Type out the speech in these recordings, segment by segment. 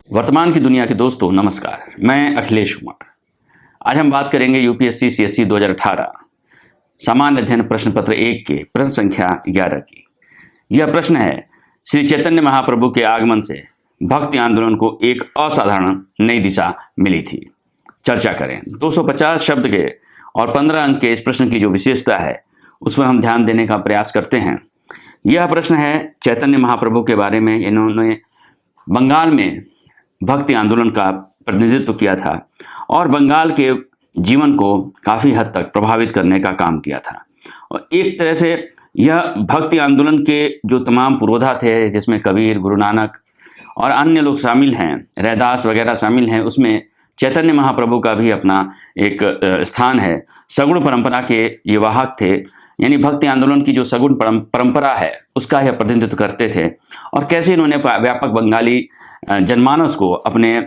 वर्तमान की दुनिया के दोस्तों नमस्कार, मैं अखिलेश कुमार। आज हम बात करेंगे यूपीएससी सीएसई 2018 सामान्य अध्ययन प्रश्न पत्र 1 के प्रश्न संख्या 11 की। यह प्रश्न है, श्री चैतन्य महाप्रभु के आगमन से भक्ति आंदोलन को एक असाधारण नई दिशा मिली थी। चर्चा करें। 250 शब्द के और 15 अंक के इस प्रश्न की जो विशेषता है उस पर हम ध्यान देने का प्रयास करते हैं। यह प्रश्न है चैतन्य महाप्रभु के बारे में। इन्होंने बंगाल में भक्ति आंदोलन का प्रतिनिधित्व किया था और बंगाल के जीवन को काफ़ी हद तक प्रभावित करने का काम किया था। और एक तरह से यह भक्ति आंदोलन के जो तमाम पुरोधा थे, जिसमें कबीर, गुरु नानक और अन्य लोग शामिल हैं, रैदास वगैरह शामिल हैं, उसमें चैतन्य महाप्रभु का भी अपना एक स्थान है। सगुण परंपरा के ये वाहक थे, यानी भक्ति आंदोलन की जो सगुण परंपरा है उसका यह प्रतिनिधित्व करते थे। और कैसे इन्होंने व्यापक बंगाली जनमानस को अपने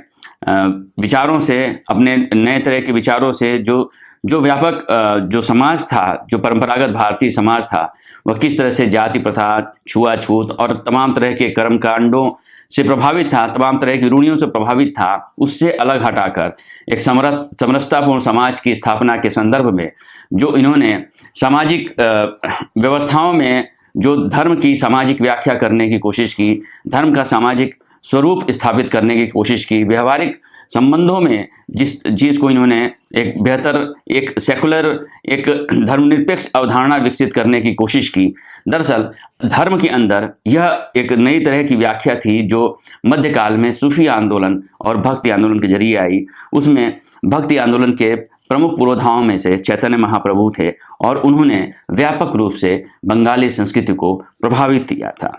विचारों से, अपने नए तरह के विचारों से जो व्यापक जो समाज था, जो परंपरागत भारतीय समाज था, वह किस तरह से जाति प्रथा, छुआछूत और तमाम तरह के कर्मकांडों से प्रभावित था, तमाम तरह की रूढ़ियों से प्रभावित था, उससे अलग हटाकर एक समरसतापूर्ण समाज की स्थापना के संदर्भ में जो इन्होंने सामाजिक व्यवस्थाओं में जो धर्म की सामाजिक व्याख्या करने की कोशिश की, धर्म का सामाजिक स्वरूप स्थापित करने की कोशिश की, व्यवहारिक संबंधों में जिस चीज़ को इन्होंने एक बेहतर, एक सेकुलर, एक धर्मनिरपेक्ष अवधारणा विकसित करने की कोशिश की। दरअसल धर्म के अंदर यह एक नई तरह की व्याख्या थी जो मध्यकाल में सूफी आंदोलन और भक्ति आंदोलन के जरिए आई। उसमें भक्ति आंदोलन के प्रमुख पुरोधाओं में से चैतन्य महाप्रभु थे और उन्होंने व्यापक रूप से बंगाली संस्कृति को प्रभावित किया था।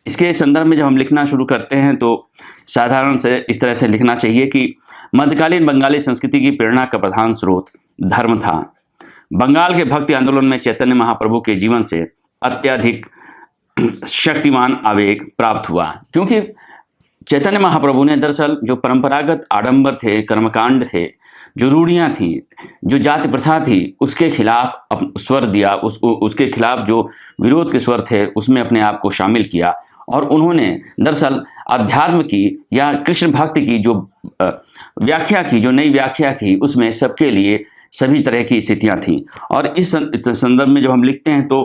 इसके संदर्भ में जब हम लिखना शुरू करते हैं तो साधारण से इस तरह से लिखना चाहिए कि मध्यकालीन बंगाली संस्कृति की प्रेरणा का प्रधान स्रोत धर्म था। बंगाल के भक्ति आंदोलन में चैतन्य महाप्रभु के जीवन से अत्यधिक शक्तिमान आवेग प्राप्त हुआ, क्योंकि चैतन्य महाप्रभु ने दरअसल जो परंपरागत आडंबर थे, कर्मकांड थे, जो रूढ़ियाँ थीं, जो जाति प्रथा थी, उसके खिलाफ स्वर दिया, उसके खिलाफ जो विरोध के स्वर थे उसमें अपने आप को शामिल किया। और उन्होंने दरअसल अध्यात्म की या कृष्ण भक्ति की जो व्याख्या की, जो नई व्याख्या की, उसमें सबके लिए सभी तरह की स्थितियाँ थीं। और इस संदर्भ में जब हम लिखते हैं तो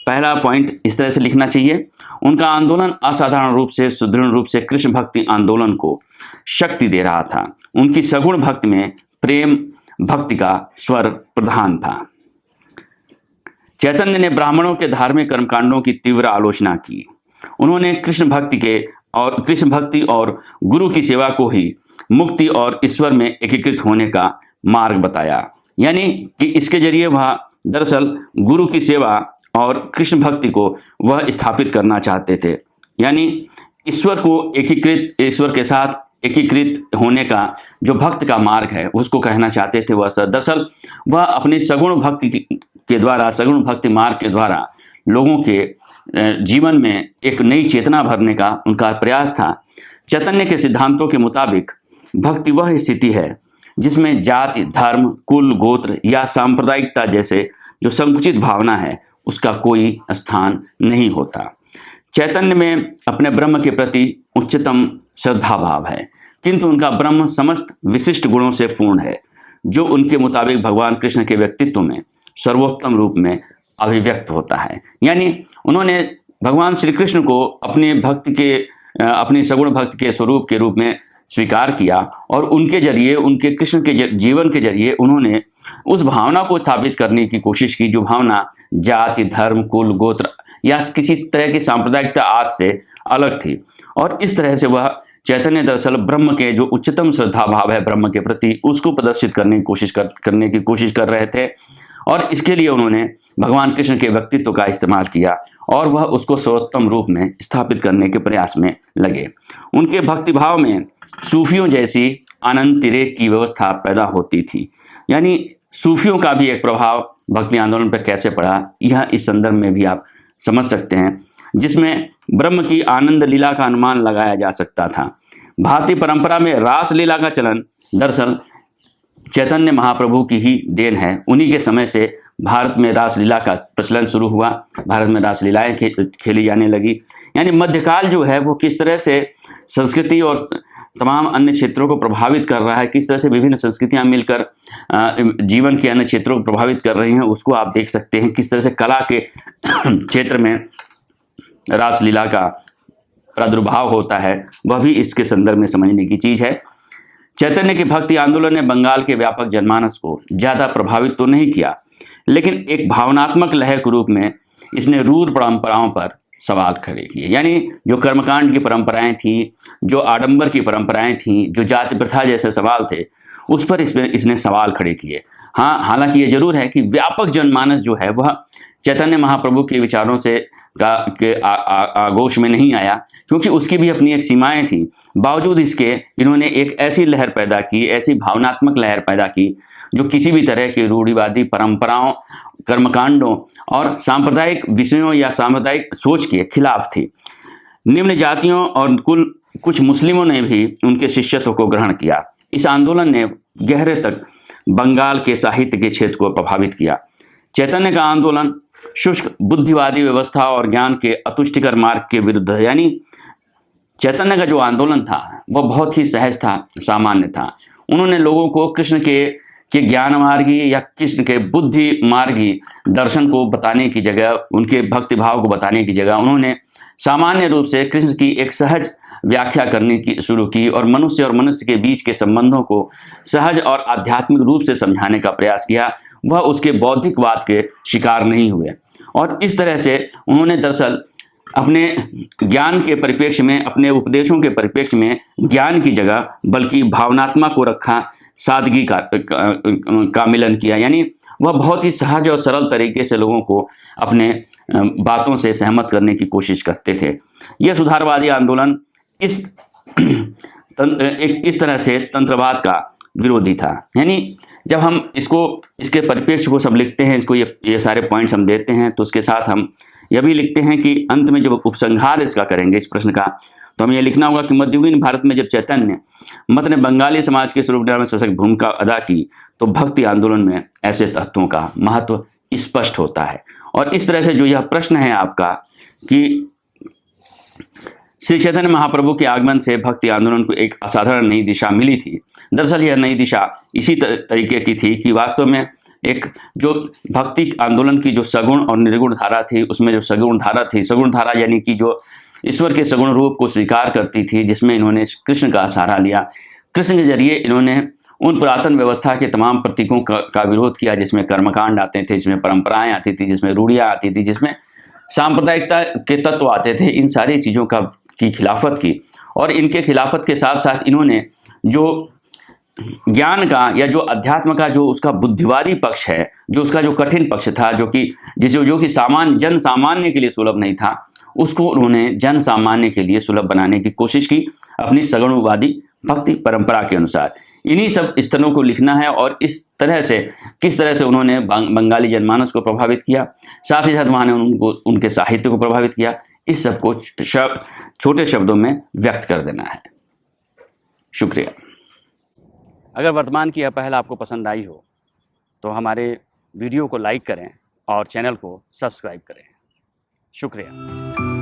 पहला पॉइंट इस तरह से लिखना चाहिए, उनका आंदोलन असाधारण रूप से, सुदृढ़ रूप से कृष्ण भक्ति आंदोलन को शक्ति दे रहा था। उनकी सगुण भक्ति में प्रेम भक्ति का स्वर प्रधान था। चैतन्य ने ब्राह्मणों के धार्मिक कर्मकांडों की तीव्र आलोचना की। उन्होंने कृष्ण भक्ति और गुरु की सेवा को ही मुक्ति और ईश्वर में एकीकृत होने का मार्ग बताया। यानी कि इसके जरिए वह दरअसल गुरु की सेवा और कृष्ण भक्ति को वह स्थापित करना चाहते थे। यानी ईश्वर के साथ एकीकृत होने का जो भक्त का मार्ग है उसको कहना चाहते थे। वह दरअसल वह अपनी सगुण भक्ति के द्वारा, सगुण भक्ति मार्ग के द्वारा लोगों के जीवन में एक नई चेतना भरने का उनका प्रयास था। चैतन्य के सिद्धांतों के मुताबिक भक्ति वह स्थिति है जिसमें जाति, धर्म, कुल, गोत्र या सांप्रदायिकता जैसे जो संकुचित भावना है उसका कोई स्थान नहीं होता। चैतन्य में अपने ब्रह्म के प्रति उच्चतम श्रद्धा भाव है, किंतु उनका ब्रह्म समस्त विशिष्ट गुणों से पूर्ण है, जो उनके मुताबिक भगवान कृष्ण के व्यक्तित्व में सर्वोत्तम रूप में अभिव्यक्त होता है। यानी उन्होंने भगवान श्री कृष्ण को अपनी सगुण भक्ति के स्वरूप के रूप में स्वीकार किया और उनके जरिए, उनके कृष्ण के जीवन के जरिए उन्होंने उस भावना को स्थापित करने की कोशिश की जो भावना जाति, धर्म, कुल, गोत्र या किसी तरह की सांप्रदायिकता आदि से अलग थी। और इस तरह से वह चैतन्य दरअसल ब्रह्म के जो उच्चतम श्रद्धा भाव है ब्रह्म के प्रति, उसको प्रदर्शित करने की कोशिश कर रहे थे। और इसके लिए उन्होंने भगवान कृष्ण के व्यक्तित्व का इस्तेमाल किया और वह उसको सर्वोत्तम रूप में स्थापित करने के प्रयास में लगे। उनके भक्तिभाव में सूफियों जैसी आनंद तिरेक की व्यवस्था पैदा होती थी। यानी सूफियों का भी एक प्रभाव भक्ति आंदोलन पर कैसे पड़ा, यह इस संदर्भ में भी आप समझ सकते हैं, जिसमें ब्रह्म की आनंद लीला का अनुमान लगाया जा सकता था। भारतीय परंपरा में रास लीला का चलन दरअसल चैतन्य महाप्रभु की ही देन है। उन्हीं के समय से भारत में रासलीला का प्रचलन शुरू हुआ, भारत में रासलीलाएं खेली जाने लगी। यानी मध्यकाल जो है वो किस तरह से संस्कृति और तमाम अन्य क्षेत्रों को प्रभावित कर रहा है, किस तरह से विभिन्न संस्कृतियां मिलकर जीवन के अन्य क्षेत्रों को प्रभावित कर रही हैं, उसको आप देख सकते हैं। किस तरह से कला के क्षेत्र में रासलीला का प्रादुर्भाव होता है, वह भी इसके संदर्भ में समझने की चीज़ है। चैतन्य के भक्ति आंदोलन ने बंगाल के व्यापक जनमानस को ज़्यादा प्रभावित तो नहीं किया, लेकिन एक भावनात्मक लहर के रूप में इसने रूढ़ परंपराओं पर सवाल खड़े किए। यानी जो कर्मकांड की परंपराएं थीं, जो आडंबर की परंपराएं थीं, जो जाति प्रथा जैसे सवाल थे, उस पर इसने सवाल खड़े किए। हाँ, हालांकि ये जरूर है कि व्यापक जनमानस जो है वह चैतन्य महाप्रभु के विचारों से आगोश में नहीं आया, क्योंकि उसकी भी अपनी एक सीमाएं थी। बावजूद इसके इन्होंने एक ऐसी लहर पैदा की, ऐसी भावनात्मक लहर पैदा की जो किसी भी तरह की रूढ़िवादी परंपराओं, कर्मकांडों और सांप्रदायिक विषयों या सांप्रदायिक सोच के खिलाफ थी। निम्न जातियों और कुछ मुस्लिमों ने भी उनके शिष्यत्व को ग्रहण किया। इस आंदोलन ने गहरे तक बंगाल के साहित्य के क्षेत्र को प्रभावित किया। चैतन्य का आंदोलन शुष्क बुद्धिवादी व्यवस्था और ज्ञान के अतुष्टिकर मार्ग के विरुद्ध है। यानी चैतन्य का जो आंदोलन था वह बहुत ही सहज था, सामान्य था। उन्होंने लोगों को कृष्ण के ज्ञान मार्गी या कृष्ण के बुद्धि मार्गी दर्शन को बताने की जगह, उनके भक्ति भाव को बताने की जगह उन्होंने सामान्य रूप से कृष्ण की एक सहज व्याख्या करने की शुरू की और मनुष्य के बीच के संबंधों को सहज और आध्यात्मिक रूप से समझाने का प्रयास किया। वह उसके बौद्धिकवाद के शिकार नहीं हुए और इस तरह से उन्होंने दरअसल अपने ज्ञान के परिप्रेक्ष्य में, अपने उपदेशों के परिप्रेक्ष्य में ज्ञान की जगह बल्कि भावनात्मक को रखा, सादगी का मिलन किया। यानी वह बहुत ही सहज और सरल तरीके से लोगों को अपने बातों से सहमत करने की कोशिश करते थे। यह सुधारवादी आंदोलन इस तरह से तंत्रवाद का विरोधी था। यानी जब हम इसके परिप्रेक्ष्य को सब लिखते हैं, इसको ये सारे पॉइंट्स हम देते हैं, तो उसके साथ हम यह भी लिखते हैं कि अंत में जब उपसंहार इसका करेंगे इस प्रश्न का, तो हमें यह लिखना होगा कि मध्ययुगीन भारत में जब चैतन्य मत ने बंगाली समाज के स्वरूप में सशक्त भूमिका अदा की, तो भक्ति आंदोलन में ऐसे तत्वों का महत्व स्पष्ट होता है। और इस तरह से जो यह प्रश्न है आपका कि श्री चैतन्य महाप्रभु के आगमन से भक्ति आंदोलन को एक असाधारण नई दिशा मिली थी। दरअसल यह नई दिशा इसी तरीके की थी कि वास्तव में एक जो भक्ति आंदोलन की जो सगुण और निर्गुण धारा थी, उसमें जो सगुण धारा थी, सगुण धारा यानी कि जो ईश्वर के सगुण रूप को स्वीकार करती थी, जिसमें इन्होंने कृष्ण का सहारा लिया। कृष्ण के जरिए इन्होंने उन पुरातन व्यवस्था के तमाम प्रतीकों का विरोध किया, जिसमें कर्मकांड आते थे, जिसमें परंपराएं आती थी, जिसमें रूढ़ियाँ आती थी, जिसमें सांप्रदायिकता के तत्व आते थे। इन सारी चीज़ों की खिलाफत की और इनके खिलाफत के साथ साथ इन्होंने जो ज्ञान का या जो अध्यात्म का जो उसका बुद्धिवादी पक्ष है, जो उसका जो कठिन पक्ष था, जो कि जन सामान्य के लिए सुलभ नहीं था, उसको उन्होंने जन सामान्य के लिए सुलभ बनाने की कोशिश की अपनी सगुणवादी भक्ति परंपरा के अनुसार। इन्हीं सब स्तरों को लिखना है और इस तरह से किस तरह से उन्होंने बंगाली जनमानस को प्रभावित किया, साथ ही साथ वहाँ ने उनके साहित्य को प्रभावित किया, इस सब को छोटे शब्दों में व्यक्त कर देना है। शुक्रिया। अगर वर्तमान की यह पहल आपको पसंद आई हो तो हमारे वीडियो को लाइक करें और चैनल को सब्सक्राइब करें। शुक्रिया।